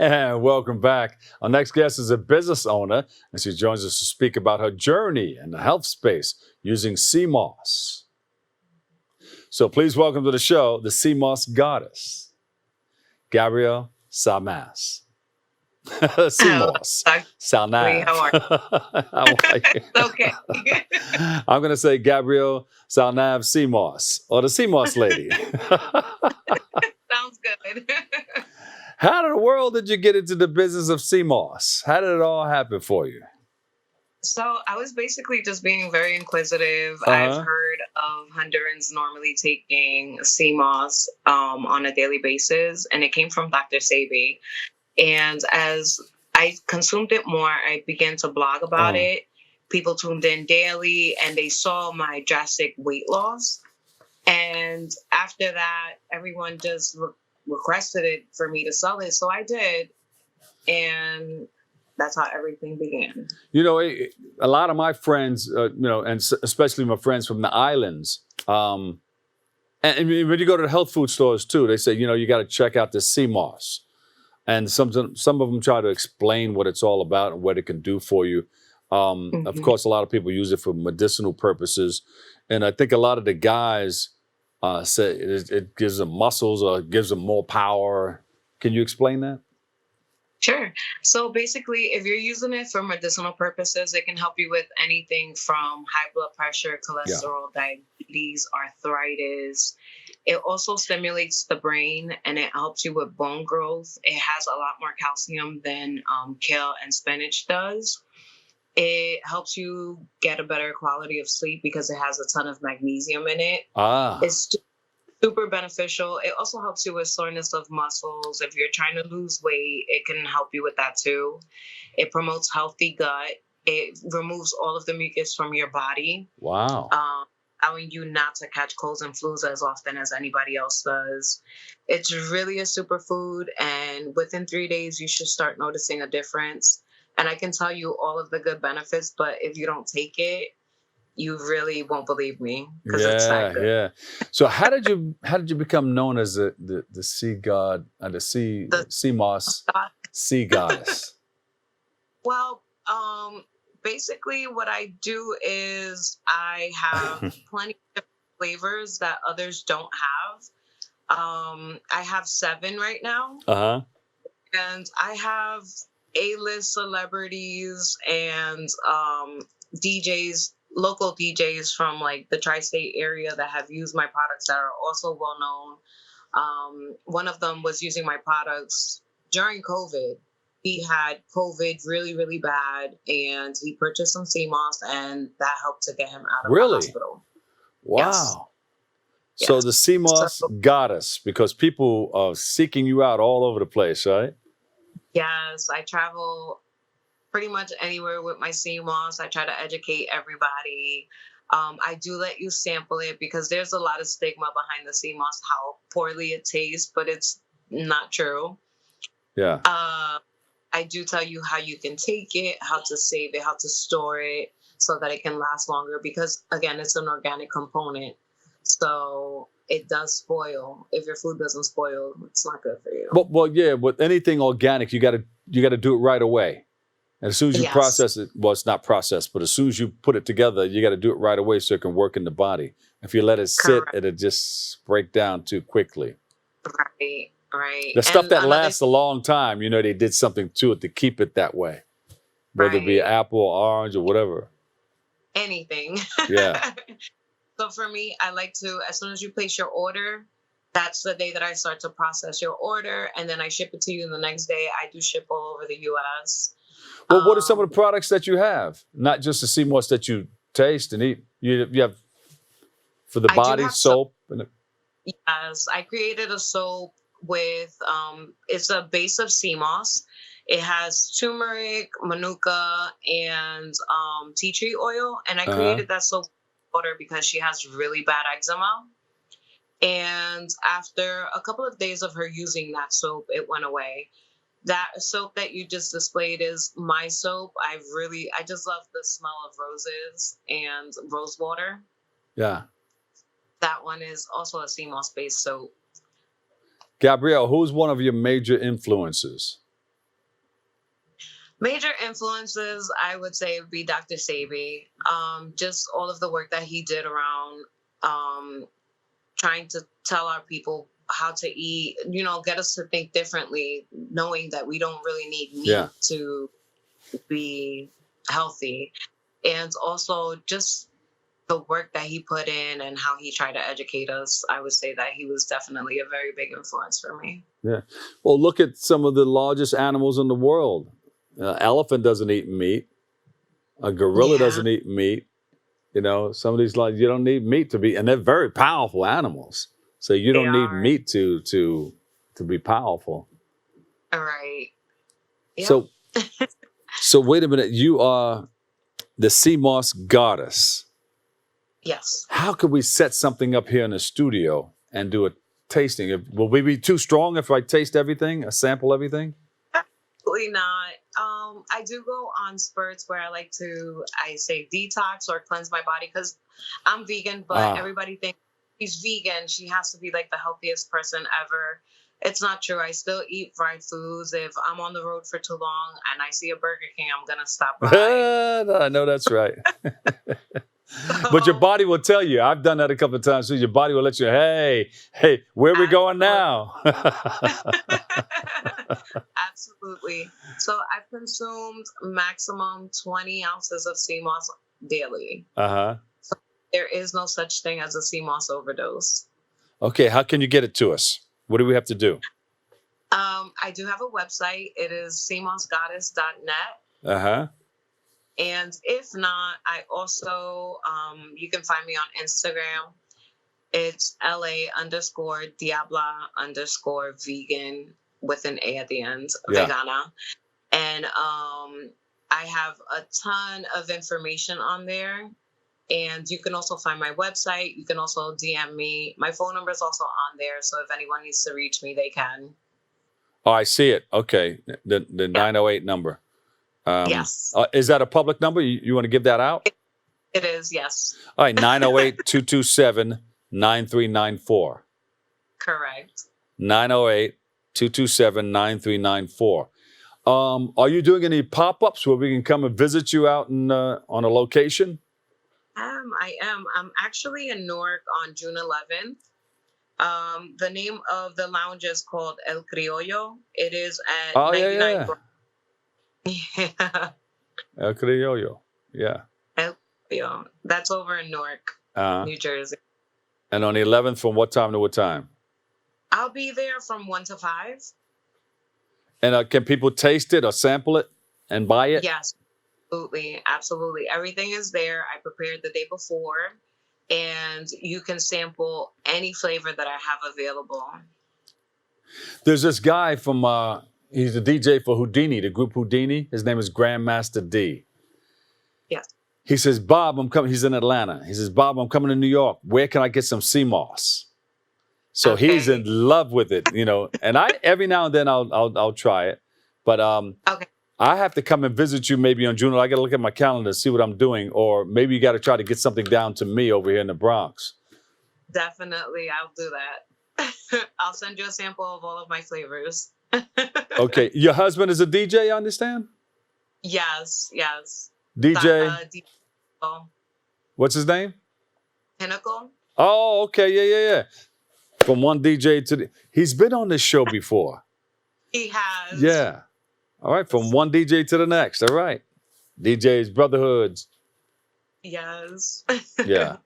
And welcome back. Our next guest is a business owner, and she joins us to speak about her journey in the health space using sea moss. So please welcome to the show the sea moss goddess, Gabrielle Salnave. Sea Hello, moss. Dr. Lee. How Salnave. are How are you? you? Okay. I'm going to say Gabrielle Salnave sea moss, or the sea moss lady. Sounds good. How in the world did you get into the business of sea moss? How did it all happen for you? So I was basically just being very inquisitive. I've Uh-huh. heard of Hondurans normally taking sea moss on a daily basis, and it came from Dr. Sabi. And as I consumed it more, I began to blog about Uh-huh. it. People tuned in daily, and they saw my drastic weight loss. And after that, everyone just requested it for me to sell it. So I did. And that's how everything began. You know, a lot of my friends, and especially my friends from the islands, and when you go to the health food stores too, they say, you got to check out the sea moss. And some of them try to explain what it's all about and what it can do for you. Of Mm-hmm. course, a lot of people use it for medicinal purposes. And I think a lot of the guys say it gives them muscles or it gives them more power. Can you explain that? Sure. So basically, if you're using it for medicinal purposes, it can help you with anything from high blood pressure, Yeah. cholesterol, diabetes, arthritis. It also stimulates the brain and it helps you with bone growth. It has a lot more calcium than kale and spinach does. It helps you get a better quality of sleep because it has a ton of magnesium in it. Ah, It's super beneficial. It also helps you with soreness of muscles. If you're trying to lose weight, it can help you with that too. It promotes healthy gut. It removes all of the mucus from your body, wow. allowing you not to catch colds and flus as often as anybody else does. It's really a superfood, and within 3 days, you should start noticing a difference. And I can tell you all of the good benefits, but if you don't take it, you really won't believe me because it's that Yeah, good. yeah. So how did you become known as the sea god, the The sea moss sea goddess? Well, basically, what I do is I have plenty of different flavors that others don't have. I have 7 right now, Uh-huh. and I have A-list celebrities and DJs, local DJs from like the tri-state area that have used my products that are also well known. One of them was using my products during COVID. He had COVID really, really bad, and he purchased some CMOS, and that helped to get him out of the Really? hospital. Yes, Wow. So yes. the sea So, moss goddess, because people are seeking you out all over the place, right? yes, I travel pretty much anywhere with my CMOS. I try to educate everybody. I do let you sample it because there's a lot of stigma behind the CMOS, how poorly it tastes, but it's not true. Yeah. I do tell you how you can take it, how to save it, how to store it so that it can last longer because, again, it's an organic component. So it does spoil. If your food doesn't spoil, it's not good for you. Well, yeah, with anything organic, you gotta do it right away. And as soon as you Yes, process it, well, it's not processed, but as soon as you put it together, you got to do it right away so it can work in the body. If you let it sit, correct. it'll just break down too quickly. Right, right. The stuff And that another, lasts a long time, they did something to it to keep it that way, whether it be right, apple or orange or whatever. anything. Yeah. So for me, I like to, as soon as you place your order, that's the day that I start to process your order, and then I ship it to you the next day. I do ship all over the U.S. Well, what are some of Um, the products that you have? Not just the sea moss that you taste and eat. You have for the I do body have some. soap and Yes, I created a soap with it's a base of sea moss. It has turmeric, manuka, and tea tree oil. And I uh-huh. created that soap with water because she has really bad eczema. And after a couple of days of her using that soap, it went away. That soap that you just displayed is my soap. I just love the smell of roses and rose water. Yeah. That one is also a sea moss based soap. Gabrielle, who's one of your major influences? Major influences, I would say, would be Dr. Sabi. Just all of the work that he did around trying to tell our people how to eat, get us to think differently, knowing that we don't really need meat Yeah. to be healthy. And also just the work that he put in and how he tried to educate us. I would say that he was definitely a very big influence for me. Yeah. Well, look at some of the largest animals in the world. Elephant doesn't eat meat. A gorilla doesn't eat meat. Some of these, like, you don't need meat to be, and they're very powerful animals. So you don't need meat to be powerful. All right. Yep. So wait a minute. You are the sea moss goddess. Yes. How could we set something up here in the studio and do a tasting? Will we be too strong if I taste everything, sample everything? Absolutely not. I do go on spurts where I say detox or cleanse my body because I'm vegan, but everybody thinks she's vegan. She has to be like the healthiest person ever. It's not true. I still eat fried foods. If I'm on the road for too long and I see a Burger King, I'm going to stop by. I know that's right. But your body will tell you. I've done that a couple of times. So your body will let you, hey, where are we going now? Absolutely. So I've consumed maximum 20 ounces of sea moss daily. Uh-huh. So there is no such thing as a sea moss overdose. Okay, how can you get it to us? What do we have to do? I do have a website. It is seamossgoddess.net. Uh-huh. And if not, I also, you can find me on Instagram. It's LA_Diabla_vegan with an A at the end, vegana. And I have a ton of information on there. And you can also find my website. You can also DM me. My phone number is also on there. So if anyone needs to reach me, they can. Oh, I see it. Okay. The 908 number. Yes. Is that a public number? You want to give that out? It is, yes. All right, 908-227-9394. Correct. 908-227-9394. Are you doing any pop-ups where we can come and visit you out on a location? I am. I'm actually in Newark on June 11th. The name of the lounge is called El Criollo. It is at 99. Yeah. El Criollo. Yeah. El Criollo. That's over in Newark, New Jersey. And on the 11th, from what time to what time? I'll be there from 1 to 5. And can people taste it or sample it and buy it? Yes, absolutely. Absolutely. Everything is there. I prepared the day before, and you can sample any flavor that I have available. There's this guy from, he's the DJ for Houdini, the group Houdini. His name is Grandmaster D. Yes. He says, Bob, I'm coming. He's in Atlanta. He says, Bob, I'm coming to New York. Where can I get some sea moss? So he's in love with it, And I every now and then I'll try it, but I have to come and visit you maybe on June. I got to look at my calendar to see what I'm doing, or maybe you got to try to get something down to me over here in the Bronx. Definitely, I'll do that. I'll send you a sample of all of my flavors. Okay, your husband is a DJ, I understand? Yes. DJ. What's his name? Pinnacle. Oh, okay, yeah. From one DJ to he's been on this show before. He has. Yeah. All right, from one DJ to the next. All right. DJ's Brotherhoods. Yes. Yeah.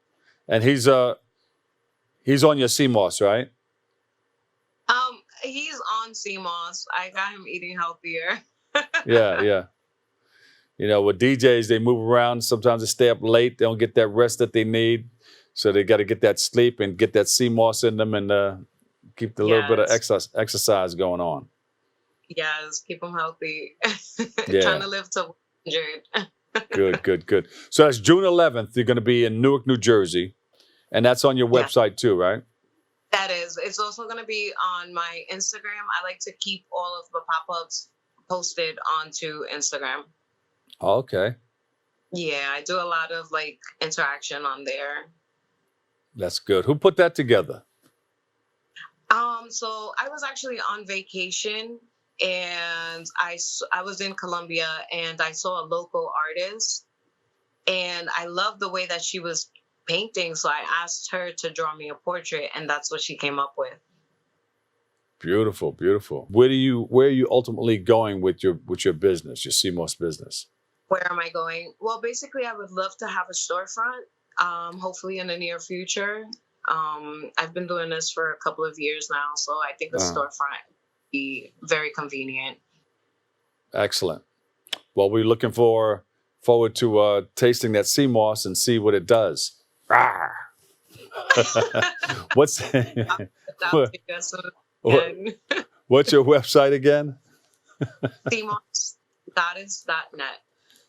And he's on your sea moss, right? He's on sea moss. I got him eating healthier. Yeah. With DJs, they move around. Sometimes they stay up late. They don't get that rest that they need. So they got to get that sleep and get that sea moss in them and keep a little bit of exercise going on. Yes, keep them healthy. Yeah. Trying to live to 100. Good. So that's June 11th. You're going to be in Newark, New Jersey. And that's on your website too, right? That is. It's also going to be on my Instagram. I like to keep all of the pop-ups posted onto Instagram. Okay. Yeah, I do a lot of interaction on there. That's good. Who put that together? So I was actually on vacation and I was in Colombia, and I saw a local artist, and I loved the way that she was painting. So I asked her to draw me a portrait, and that's what she came up with. Beautiful, beautiful. Where are you ultimately going with your business, your CMOS business? Where am I going? Well, basically, I would love to have a storefront, hopefully in the near future. I've been doing this for a couple of years now, so I think a storefront would be very convenient. Excellent. Well, we're looking forward to tasting that sea moss and see what it does. Ah! What's what's your website again? CMOSgoddess.net.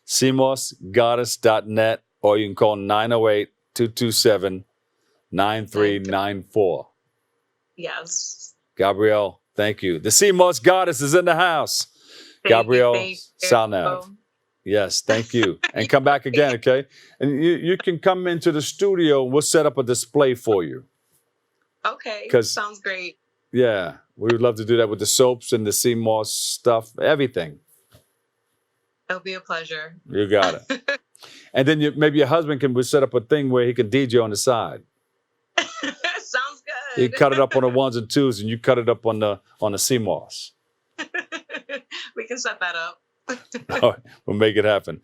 CMOSgoddess.net, or you can call 908-227-9394. Yes. Gabrielle, thank you. The CMOS Goddess is in the house. Gabrielle Salnave. Yes, thank you. And come back again, okay? And you can come into the studio and we'll set up a display for you. Okay, sounds great. Yeah, we would love to do that with the soaps and the CMOS stuff, everything. It'll be a pleasure. You got it. And then maybe your husband can set up a thing where he can DJ on the side. Sounds good. He cut it up on the ones and twos, and you cut it up on the CMOS. We can set that up. All right, we'll make it happen.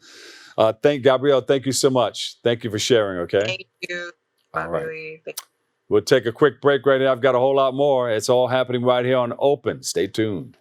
Gabrielle, thank you so much. Thank you for sharing, okay? Thank you. All right. We'll take a quick break right now. I've got a whole lot more. It's all happening right here on Open. Stay tuned.